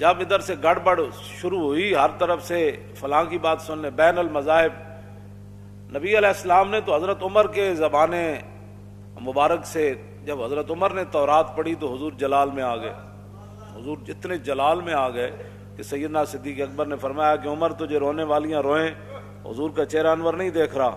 جب ادھر سے گڑبڑ شروع ہوئی، ہر طرف سے فلاں کی بات سننے، بین المذاہب، نبی علیہ السلام نے تو حضرت عمر کے زبانے مبارک سے جب حضرت عمر نے تورات پڑھی تو حضور جلال میں آ گئے، حضور اتنے جلال میں آ گئے کہ سیدنا صدیق اکبر نے فرمایا کہ عمر تجھے رونے والیاں روئیں، حضور کا چہرہ انور نہیں دیکھ رہا۔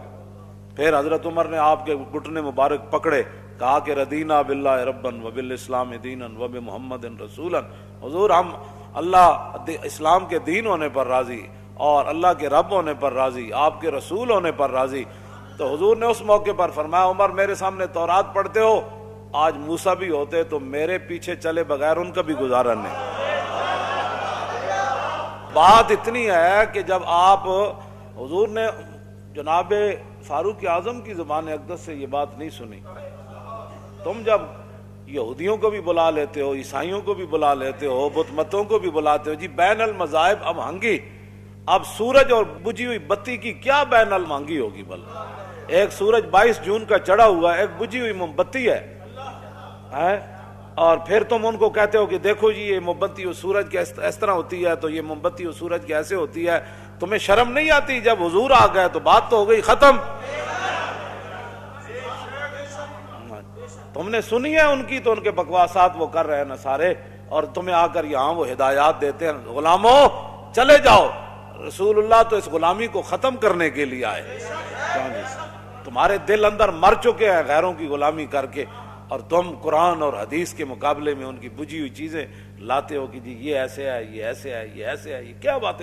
پھر حضرت عمر نے آپ کے گھٹنے مبارک پکڑے، کہا کہ ردینا باللہ ربا وبالاسلام دینا وبمحمد رسولا، حضور ہم اللہ اسلام کے دین ہونے پر راضی اور اللہ کے رب ہونے پر راضی، آپ کے رسول ہونے پر راضی۔ تو حضور نے اس موقع پر فرمایا عمر میرے سامنے تورات پڑھتے ہو، آج موسیٰ بھی ہوتے تو میرے پیچھے چلے بغیر ان کا بھی گزارا نہیں۔ بات اتنی ہے کہ جب آپ حضور نے جناب فاروق اعظم کی زبان اقدس سے یہ بات نہیں سنی، تم جب یہودیوں کو بھی بلا لیتے ہو، عیسائیوں کو بھی بلا لیتے ہو، بت متوں کو بھی بلاتے ہو، جی بین المذاہب اب ہنگی، اب سورج اور بجھی ہوئی بتی کی کیا بین المہنگی ہوگی؟ بل ایک سورج 22 جون کا چڑھا ہوا ہے، ایک بجھی ہوئی موم بتی ہے، اور پھر تم ان کو کہتے ہو کہ دیکھو جی یہ موم بتی و سورج کی اس طرح ہوتی ہے، تو یہ موم بتی و سورج کی ایسے ہوتی ہے۔ تمہیں شرم نہیں آتی؟ جب حضور آ گئے تو بات تو ہو گئی ختم۔ تم نے سنی ہے ان کی، تو ان کے بکواسات وہ کر رہے ہیں نصارے، اور تمہیں آ کر یہاں وہ ہدایات دیتے ہیں، غلاموں چلے جاؤ۔ رسول اللہ تو اس غلامی کو ختم کرنے کے لیے آئے۔ تمہارے دل اندر مر چکے ہیں غیروں کی غلامی کر کے، اور تم قرآن اور حدیث کے مقابلے میں ان کی بجھی ہوئی چیزیں لاتے ہو کہ جی یہ ایسے ہے، یہ ایسے ہے، یہ ایسے ہے، یہ کیا بات ہے؟